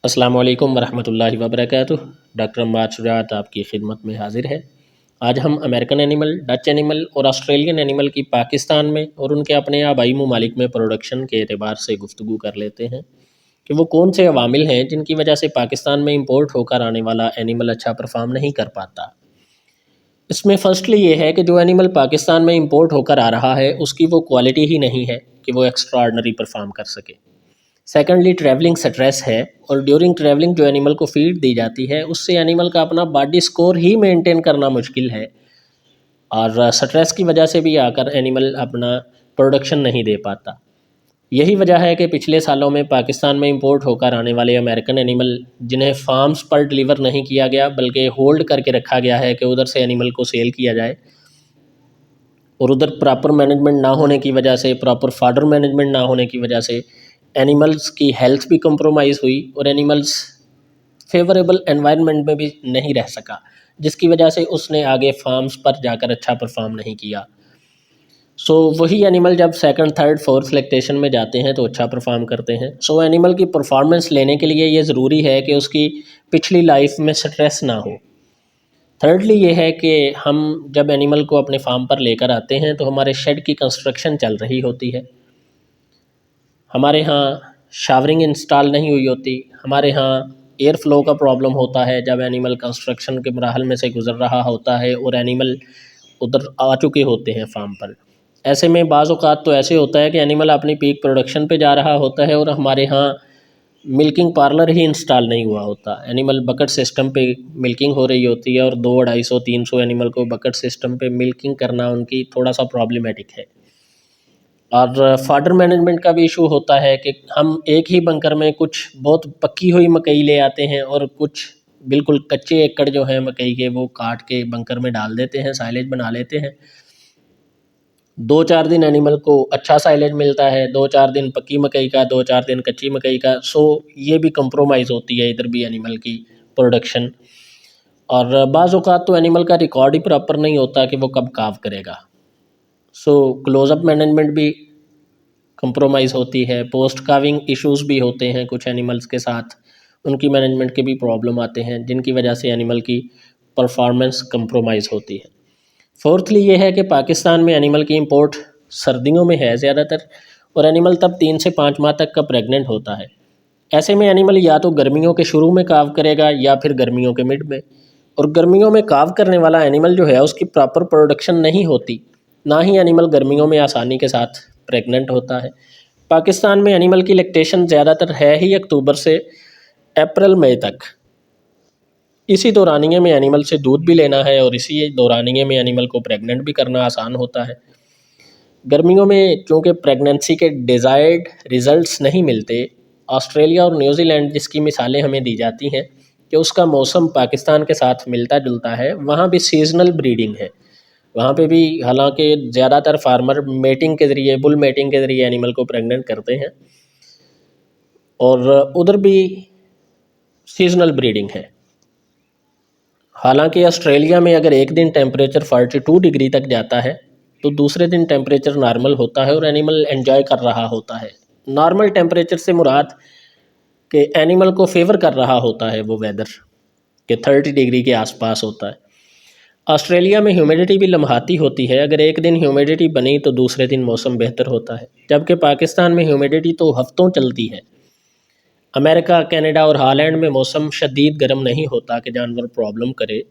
अस्सलाम वालेकुम वरहमतुल्लाहि वबरकातुह। डॉक्टर अम्माद शुजात आपकी खिदमत में हाज़िर है। आज हम अमेरिकन एनिमल, डच एनिमल और ऑस्ट्रेलियन एनिमल की पाकिस्तान में और उनके अपने आबाई ममालिक में प्रोडक्शन के एतबार से गुफ्तगू कर लेते हैं कि वो कौन से अवामिल हैं जिनकी वजह से पाकिस्तान में इंपोर्ट होकर आने वाला एनिमल अच्छा परफॉर्म नहीं कर पाता। इसमें फ़र्स्टली ये है कि जो एनिमल पाकिस्तान में इंपोर्ट होकर आ रहा है उसकी वो क्वालिटी ही नहीं है कि वो एक्स्ट्रा ऑर्डनरी परफॉर्म कर सके। सेकेंडली ट्रैवलिंग स्ट्रेस है, और ड्यूरिंग ट्रैवलिंग जो एनिमल को फीड दी जाती है उससे एनिमल का अपना बॉडी स्कोर ही मेंटेन करना मुश्किल है, और स्ट्रेस की वजह से भी आकर एनिमल अपना प्रोडक्शन नहीं दे पाता। यही वजह है कि पिछले सालों में पाकिस्तान में इंपोर्ट होकर आने वाले अमेरिकन एनिमल जिन्हें फार्म्स पर डिलीवर नहीं किया गया बल्कि होल्ड करके रखा गया है कि उधर से एनिमल को सेल किया जाए, और उधर प्रॉपर मैनेजमेंट ना होने की वजह से, प्रॉपर फाडर मैनेजमेंट ना होने की वजह से एनिमल्स की हेल्थ भी कंप्रोमाइज़ हुई और एनिमल्स फेवरेबल एनवायरनमेंट में भी नहीं रह सका, जिसकी वजह से उसने आगे फार्म्स पर जाकर अच्छा परफॉर्म नहीं किया। वही एनिमल जब सेकंड, थर्ड, फोर्थ लैक्टेशन में जाते हैं तो अच्छा परफॉर्म करते हैं। एनिमल की परफॉर्मेंस लेने के लिए ये ज़रूरी है कि उसकी पिछली लाइफ में स्ट्रेस ना हो। थर्डली ये है कि हम जब एनिमल को अपने फार्म पर लेकर आते हैं तो हमारे शेड की कंस्ट्रक्शन चल रही होती है, हमारे यहाँ शावरिंग इंस्टॉल नहीं हुई होती, हमारे यहाँ एयर फ्लो का प्रॉब्लम होता है जब एनिमल कंस्ट्रक्शन के मराहल में से गुज़र रहा होता है और एनिमल उधर आ चुके होते हैं फार्म पर। ऐसे में बाज़ औक़ात तो ऐसे होता है कि एनिमल अपनी पीक प्रोडक्शन पे जा रहा होता है और हमारे यहाँ मिल्किंग पार्लर ही इंस्टॉल नहीं हुआ होता। एनिमल बकेट सिस्टम पे मिल्किंग हो रही होती है और 200-250-300 एनिमल को बकेट सिस्टम पे मिल्किंग करना उनकी थोड़ा सा प्रॉब्लमेटिक है। और फाडर मैनेजमेंट का भी इशू होता है कि हम एक ही बंकर में कुछ बहुत पकी हुई मकई ले आते हैं और कुछ बिल्कुल कच्चे एकड़ जो हैं मकई के वो काट के बंकर में डाल देते हैं, साइलेज बना लेते हैं। 2-4 दिन एनिमल को अच्छा साइलेज मिलता है, 2-4 दिन पक्की मकई का, 2-4 दिन कच्ची मकई का। ये भी कंप्रोमाइज़ होती है इधर भी एनिमल की प्रोडक्शन। और बाज़ औक़ात तो एनिमल का रिकॉर्ड ही प्रॉपर नहीं होता कि वो कब काव करेगा। क्लोज़अप मैनेजमेंट भी कंप्रोमाइज़ होती है, पोस्ट काविंग इश्यूज़ भी होते हैं कुछ एनिमल्स के साथ, उनकी मैनेजमेंट के भी प्रॉब्लम आते हैं जिनकी वजह से एनिमल की परफॉर्मेंस कंप्रोमाइज़ होती है। फोर्थली ये है कि पाकिस्तान में एनिमल की इंपोर्ट सर्दियों में है ज़्यादातर, और एनिमल तब 3 से 5 माह तक का प्रेग्नेंट होता है। ऐसे में एनिमल या तो गर्मियों के शुरू में काव करेगा या फिर गर्मियों के मिड में, और गर्मियों में काव करने वाला एनिमल जो है उसकी प्रॉपर प्रोडक्शन नहीं होती, ना ही एनिमल गर्मियों में आसानी के साथ प्रेग्नेंट होता है। पाकिस्तान में एनिमल की लैक्टेशन ज़्यादातर है ही अक्टूबर से अप्रैल मई तक। इसी दौरानिए में एनिमल से दूध भी लेना है और इसी दौरानिए में एनिमल को प्रेग्नेंट भी करना आसान होता है। गर्मियों में चूँकि प्रेगनेंसी के डिज़ायर्ड रिज़ल्ट्स नहीं मिलते, ऑस्ट्रेलिया और न्यूज़ीलैंड जिसकी मिसालें हमें दी जाती हैं कि उसका मौसम पाकिस्तान के साथ मिलता जुलता है, वहाँ भी सीज़नल ब्रीडिंग है। वहाँ पे भी हालांकि ज़्यादातर फार्मर मेटिंग के ज़रिए, बुल मेटिंग के ज़रिए एनिमल को प्रेग्नेंट करते हैं, और उधर भी सीज़नल ब्रीडिंग है। हालांकि ऑस्ट्रेलिया में अगर एक दिन टेम्परेचर 42 डिग्री तक जाता है तो दूसरे दिन टेम्परेचर नॉर्मल होता है और एनिमल एंजॉय कर रहा होता है। नॉर्मल टेम्परेचर से मुराद कि एनिमल को फेवर कर रहा होता है वो वेदर कि 30 डिग्री के आसपास होता है। ऑस्ट्रेलिया में ह्यूमिडिटी भी लम्हाती होती है, अगर एक दिन ह्यूमिडिटी बनी तो दूसरे दिन मौसम बेहतर होता है, जबकि पाकिस्तान में ह्यूमिडिटी तो हफ्तों चलती है। अमेरिका, कनाडा और हॉलैंड में मौसम शदीद गर्म नहीं होता कि जानवर प्रॉब्लम करे।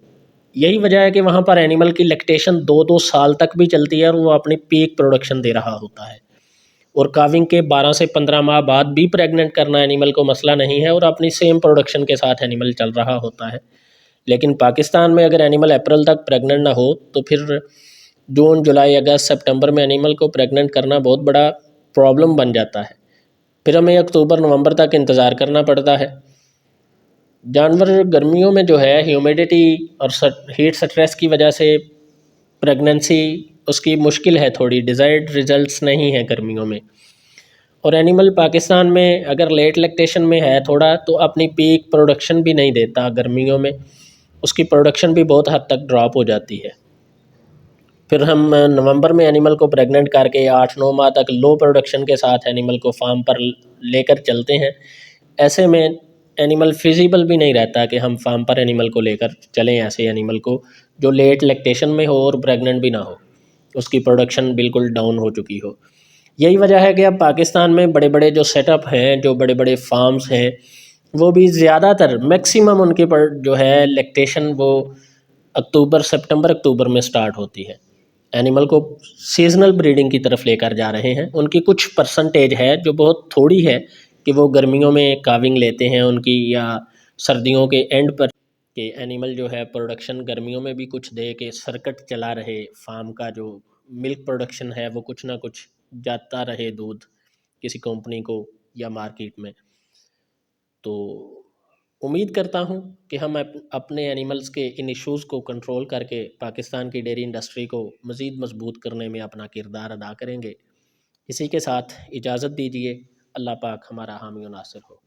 यही वजह है कि वहाँ पर एनिमल की लैक्टेशन 2-2 साल तक भी चलती है और वो अपनी पीक प्रोडक्शन दे रहा होता है, और काविंग के 12 से 15 माह बाद भी प्रेग्नेंट करना एनिमल को मसला नहीं है और अपनी सेम प्रोडक्शन के साथ एनिमल चल रहा होता है। लेकिन पाकिस्तान में अगर एनिमल अप्रैल तक प्रेग्नेंट ना हो तो फिर जून, जुलाई, अगस्त, सितंबर में एनिमल को प्रेग्नेंट करना बहुत बड़ा प्रॉब्लम बन जाता है। फिर हमें अक्टूबर, नवंबर तक इंतज़ार करना पड़ता है। जानवर गर्मियों में जो है ह्यूमिडिटी और हीट स्ट्रेस की वजह से प्रेगनेंसी उसकी मुश्किल है थोड़ी, डिज़ायर्ड रिजल्ट्स नहीं है गर्मियों में। और एनिमल पाकिस्तान में अगर लेट लैक्टेशन में है थोड़ा तो अपनी पीक प्रोडक्शन भी नहीं देता गर्मियों में, उसकी प्रोडक्शन भी बहुत हद तक ड्रॉप हो जाती है। फिर हम नवंबर में एनिमल को प्रेग्नेंट करके 8-9 माह तक लो प्रोडक्शन के साथ एनिमल को फार्म पर लेकर चलते हैं। ऐसे में एनिमल फिजिबल भी नहीं रहता कि हम फार्म पर एनिमल को लेकर चलें, ऐसे एनिमल को जो लेट लैक्टेशन में हो और प्रेग्नेंट भी ना हो, उसकी प्रोडक्शन बिल्कुल डाउन हो चुकी हो। यही वजह है कि अब पाकिस्तान में बड़े बड़े जो सेटअप हैं, जो बड़े बड़े फार्म्स हैं, वो भी ज़्यादातर मैक्सिमम उनके पर जो है लैक्टेशन वो अक्टूबर में स्टार्ट होती है। एनिमल को सीजनल ब्रीडिंग की तरफ लेकर जा रहे हैं। उनकी कुछ परसेंटेज है जो बहुत थोड़ी है कि वो गर्मियों में काविंग लेते हैं उनकी, या सर्दियों के एंड पर कि एनिमल जो है प्रोडक्शन गर्मियों में भी कुछ दे के सर्किट चला रहे, फार्म का जो मिल्क प्रोडक्शन है वो कुछ ना कुछ जाता रहे दूध किसी कंपनी को या मार्केट में। तो उम्मीद करता हूँ कि हम अपने एनिमल्स के इन इश्यूज़ को कंट्रोल करके पाकिस्तान की डेयरी इंडस्ट्री को मज़ीद मजबूत करने में अपना किरदार अदा करेंगे। इसी के साथ इजाज़त दीजिए। अल्लाह पाक हमारा हामी और नासिर हो।